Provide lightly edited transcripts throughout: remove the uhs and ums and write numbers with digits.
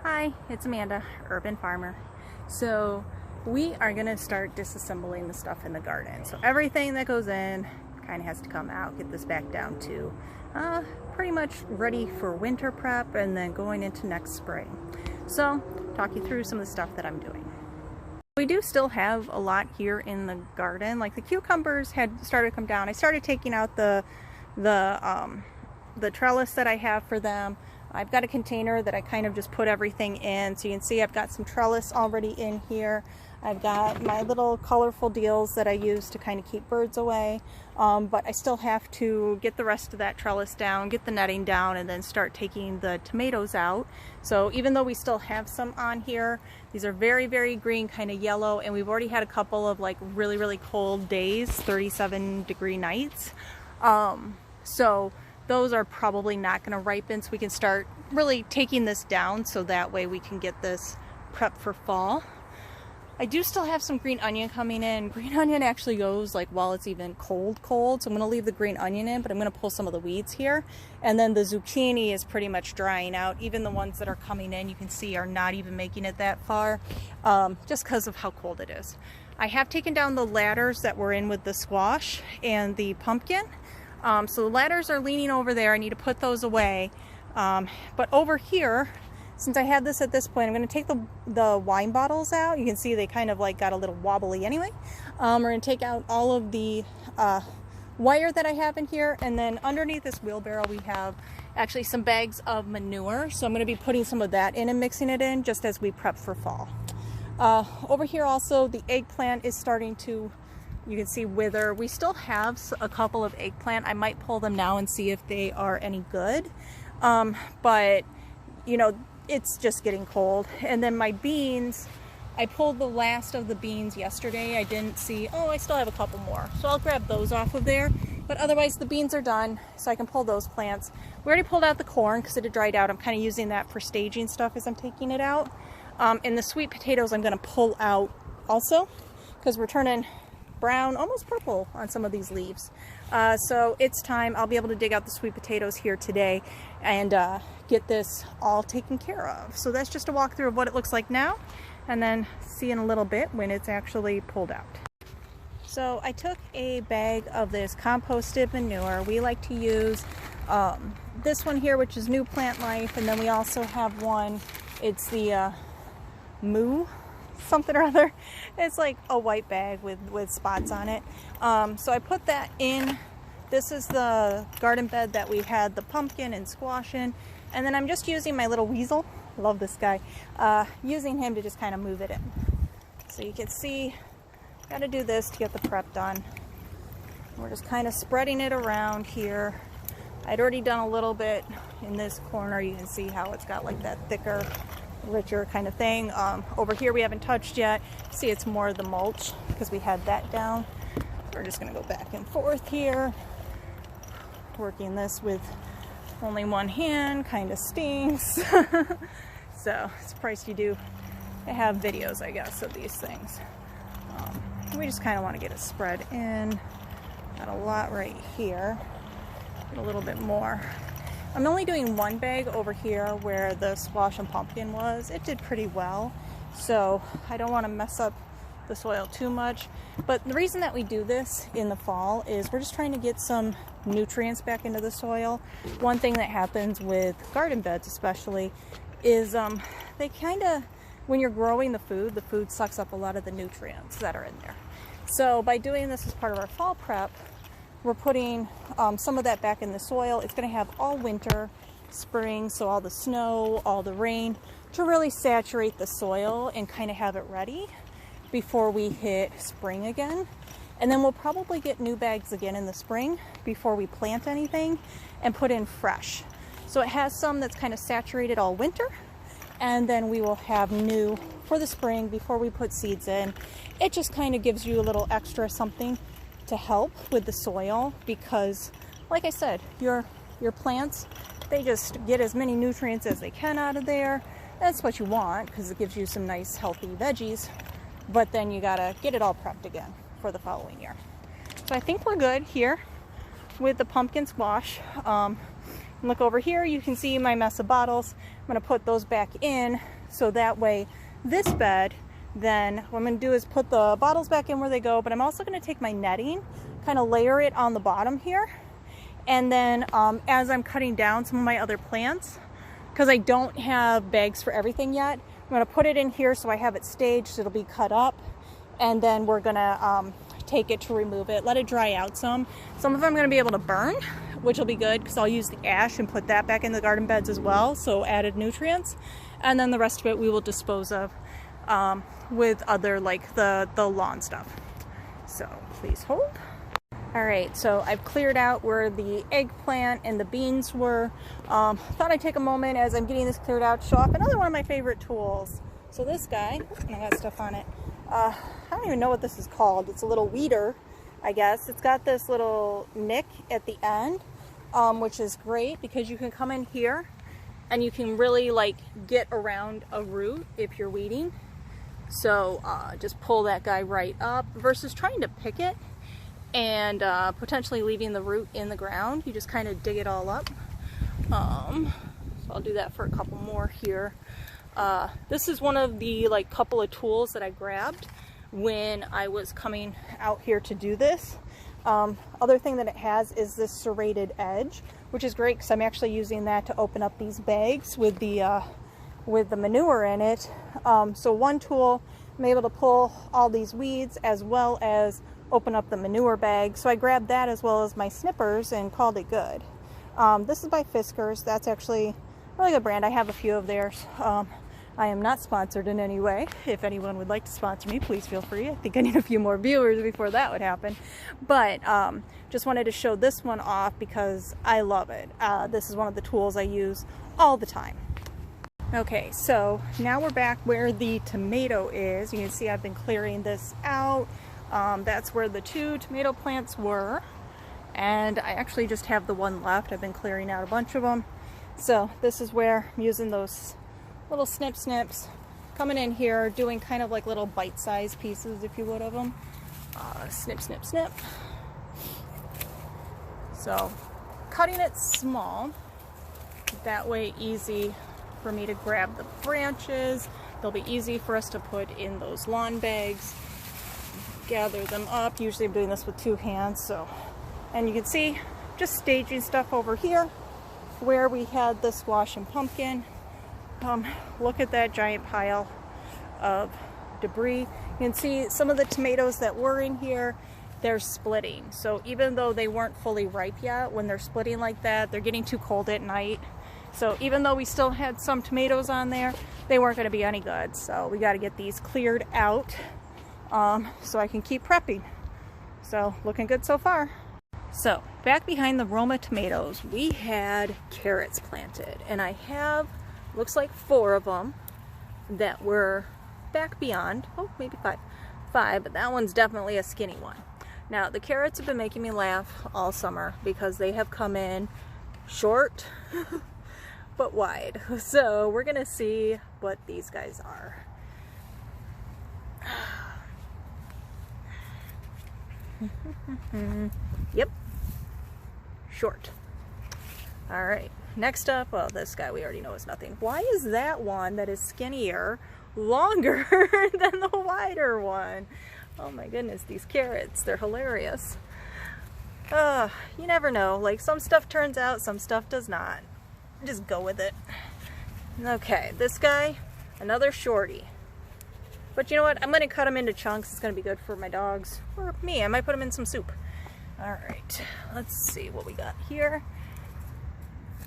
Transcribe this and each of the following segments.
Hi, it's Amanda, urban farmer. So we are going to start disassembling the stuff in the garden. So everything that goes in kind of has to come out. Get this back down to pretty much ready for winter prep and then going into next spring. So talk you through some of the stuff that I'm doing. We do still have a lot here in the garden. Like the cucumbers had started to come down. I started taking out the trellis that I have for them. I've got a container that I kind of just put everything in. So you can see I've got some trellis already in here. I've got my little colorful deals that I use to kind of keep birds away. But I still have to get the rest of that trellis down, get the netting down, and then start taking the tomatoes out. So even though we still have some on here, these are very, very green, kind of yellow, and we've already had a couple of like really, really cold days, 37-degree nights. So those are probably not going to ripen, so we can start really taking this down so that way we can get this prep for fall. I do still have some green onion coming in. Green onion actually goes like while it's even cold, so I'm going to leave the green onion in, but I'm going to pull some of the weeds here. And then the zucchini is pretty much drying out. Even the ones that are coming in, you can see, are not even making it that far, just because of how cold it is. I have taken down the ladders that were in with the squash and the pumpkin. So the ladders are leaning over there. I need to put those away. But over here, since I had this at this point, I'm going to take the wine bottles out. You can see they kind of like got a little wobbly anyway. We're going to take out all of the wire that I have in here. And then underneath this wheelbarrow, we have actually some bags of manure. So I'm going to be putting some of that in and mixing it in just as we prep for fall. Over here also, the eggplant is starting to, you can see, wither. We still have a couple of eggplant. I might pull them now and see if they are any good. But you know, it's just getting cold. And then my beans, I pulled the last of the beans yesterday. I didn't see, oh, I still have a couple more. So I'll grab those off of there. But otherwise the beans are done, so I can pull those plants. We already pulled out the corn because it had dried out. I'm kind of using that for staging stuff as I'm taking it out. And the sweet potatoes I'm going to pull out also because we're turning brown, almost purple on some of these leaves. So it's time. I'll be able to dig out the sweet potatoes here today and get this all taken care of. So that's just a walkthrough of what it looks like now, and then see in a little bit when it's actually pulled out. So I took a bag of this composted manure. We like to use this one here, which is New Plant Life, and then we also have one, it's the Moo something or other. It's like a white bag with spots on it. So I put that in. This is the garden bed that we had the pumpkin and squash in. And then I'm just using my little weasel, love this guy, using him to just kind of move it in. So you can see, got to do this to get the prep done. We're just kind of spreading it around here. I'd already done a little bit in this corner. You can see how it's got like that thicker, richer kind of thing. Over here we haven't touched yet. See, it's more of the mulch because we had that down. We're just going to go back and forth here. Working this with only one hand kind of stinks. So it's surprised you do have videos, I guess, of these things. We just kind of want to get it spread in. Got a lot right here. Get a little bit more. I'm only doing one bag over here where the squash and pumpkin was. It did pretty well, so I don't want to mess up the soil too much. But the reason that we do this in the fall is we're just trying to get some nutrients back into the soil. One thing that happens with garden beds especially is they kind of, when you're growing the food sucks up a lot of the nutrients that are in there. So by doing this as part of our fall prep, we're putting some of that back in the soil. It's going to have all winter, spring, so all the snow, all the rain, to really saturate the soil and kind of have it ready before we hit spring again. And then we'll probably get new bags again in the spring before we plant anything and put in fresh. So it has some that's kind of saturated all winter, and then we will have new for the spring before we put seeds in. It just kind of gives you a little extra something to help with the soil because, like I said, your plants, they just get as many nutrients as they can out of there. That's what you want because it gives you some nice healthy veggies, but then you gotta get it all prepped again for the following year. So I think we're good here with the pumpkin squash. And look over here, you can see my mess of bottles. I'm going to put those back in, so that way this bed, then what I'm going to do is put the bottles back in where they go, but I'm also going to take my netting, kind of layer it on the bottom here. And then as I'm cutting down some of my other plants, because I don't have bags for everything yet, I'm going to put it in here so I have it staged, so it'll be cut up. And then we're going to take it to remove it, let it dry out some. Some of them I'm going to be able to burn, which will be good because I'll use the ash and put that back in the garden beds as well, so added nutrients. And then the rest of it we will dispose of with other, like the lawn stuff. So please hold. All right, so I've cleared out where the eggplant and the beans were. Thought I'd take a moment as I'm getting this cleared out to show off another one of my favorite tools. So this guy, and I got stuff on it. I don't even know what this is called. It's a little weeder, I guess. It's got this little nick at the end, which is great because you can come in here and you can really like get around a root if you're weeding. So just pull that guy right up versus trying to pick it and potentially leaving the root in the ground. You just kind of dig it all up. So I'll do that for a couple more here. This is one of the like couple of tools that I grabbed when I was coming out here to do this. Other thing that it has is this serrated edge, which is great because I'm actually using that to open up these bags with the manure in it. So one tool, I'm able to pull all these weeds as well as open up the manure bag. So I grabbed that as well as my snippers and called it good. This is by Fiskars. That's actually a really good brand. I have a few of theirs. I am not sponsored in any way. If anyone would like to sponsor me, please feel free. I think I need a few more viewers before that would happen. But just wanted to show this one off because I love it. This is one of the tools I use all the time. Okay, so now we're back where the tomato is. You can see I've been clearing this out. That's where the 2 tomato plants were. And I actually just have the one left. I've been clearing out a bunch of them. So this is where I'm using those little snips, coming in here, doing kind of like little bite-sized pieces, if you would, of them. Snip, snip, snip. So cutting it small, that way easy for me to grab the branches. They'll be easy for us to put in those lawn bags, gather them up. Usually I'm doing this with 2 hands. So, and you can see just staging stuff over here where we had the squash and pumpkin. Look at that giant pile of debris. You can see some of the tomatoes that were in here, they're splitting. So even though they weren't fully ripe yet, when they're splitting like that, they're getting too cold at night. So even though we still had some tomatoes on there, they weren't going to be any good. So we got to get these cleared out so I can keep prepping. So looking good so far. So back behind the Roma tomatoes, we had carrots planted, and I have, looks like 4 of them that were back beyond, oh, maybe 5, but that one's definitely a skinny one. Now the carrots have been making me laugh all summer because they have come in short but wide. So we're gonna see what these guys are. Yep, short. All right, next up, well, this guy we already know is nothing. Why is that one that is skinnier longer than the wider one? Oh my goodness, these carrots, they're hilarious. You never know, like some stuff turns out, some stuff does not. Just go with it. Okay, this guy, another shorty. But you know what, I'm gonna cut them into chunks. It's gonna be good for my dogs, or me. I might put them in some soup. All right, let's see what we got here.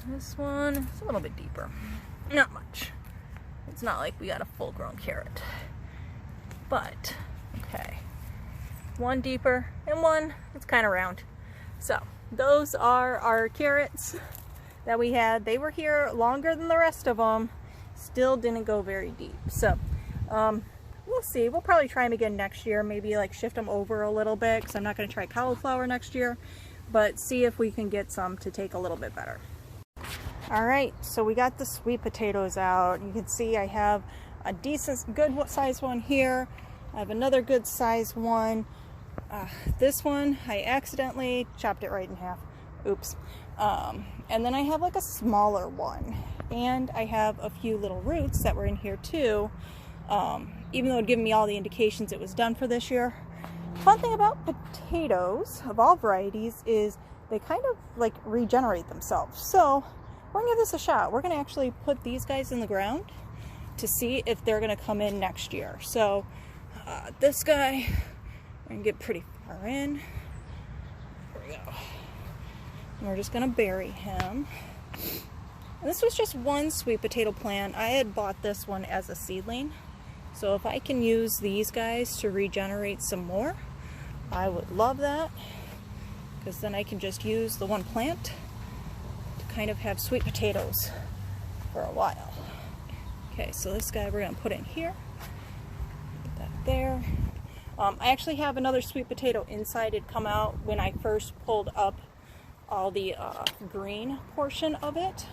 This one is a little bit deeper. Not much. It's not like we got a full-grown carrot. But, okay. One deeper and one that's kind of round. So, those are our carrots that we had. They were here longer than the rest of them. Still didn't go very deep. So, we'll see. We'll probably try them again next year. Maybe like shift them over a little bit because I'm not going to try cauliflower next year. But see if we can get some to take a little bit better. Alright, so we got the sweet potatoes out. You can see I have a decent, good size one here. I have another good size one. This one, I accidentally chopped it right in half. Oops. And then I have like a smaller one, and I have a few little roots that were in here too. Even though it given me all the indications it was done for this year. Fun thing about potatoes of all varieties is they kind of like regenerate themselves. So we're gonna give this a shot. We're gonna actually put these guys in the ground to see if they're gonna come in next year. So this guy, we're gonna get pretty far in. There we go. And we're just gonna bury him. And this was just one sweet potato plant. I had bought this one as a seedling. So if I can use these guys to regenerate some more, I would love that. Because then I can just use the one plant to kind of have sweet potatoes for a while. Okay, so this guy we're gonna put in here. Put that there. I actually have another sweet potato inside. It come out when I first pulled up all the green portion of it.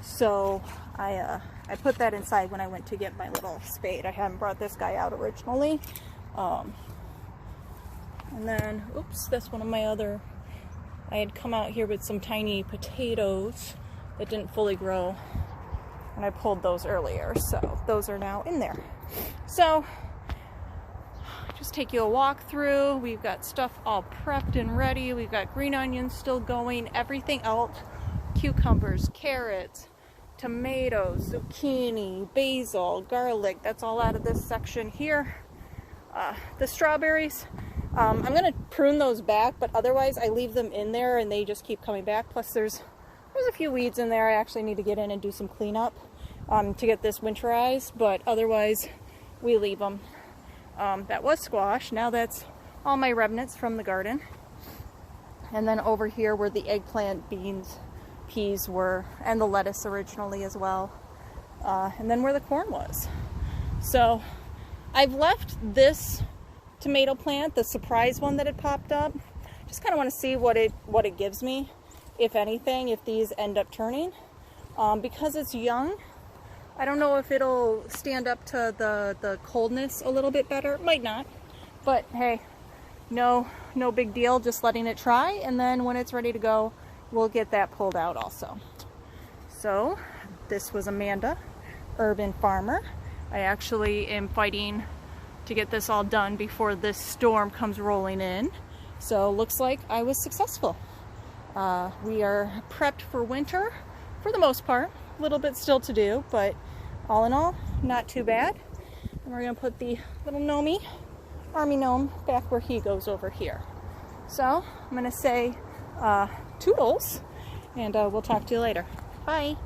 So I put that inside when I went to get my little spade. I hadn't brought this guy out originally. And then, oops, that's one of my other, I had come out here with some tiny potatoes that didn't fully grow, and I pulled those earlier, so those are now in there. So just take you a walk through. We've got stuff all prepped and ready. We've got green onions still going, everything else, cucumbers, carrots, tomatoes, zucchini, basil, garlic, that's all out of this section here. The strawberries, I'm going to prune those back, but otherwise I leave them in there and they just keep coming back. Plus there's a few weeds in there I actually need to get in and do some cleanup to get this winterized, but otherwise we leave them. That was squash. Now that's all my remnants from the garden. And then over here where the eggplant, beans, peas were, and the lettuce originally as well. And then where the corn was. So I've left this tomato plant, the surprise one that had popped up. Just kind of want to see what it gives me, if anything, if these end up turning. Because it's young, I don't know if it'll stand up to the coldness a little bit better. It might not, but hey, no big deal, just letting it try, and then when it's ready to go, we'll get that pulled out also. So this was Amanda, urban farmer. I actually am fighting to get this all done before this storm comes rolling in. So looks like I was successful. We are prepped for winter for the most part. A little bit still to do, but all in all, not too bad. And we're gonna put the little gnomey, army gnome, back where he goes over here. So I'm gonna say toodles, and we'll talk to you later. Bye.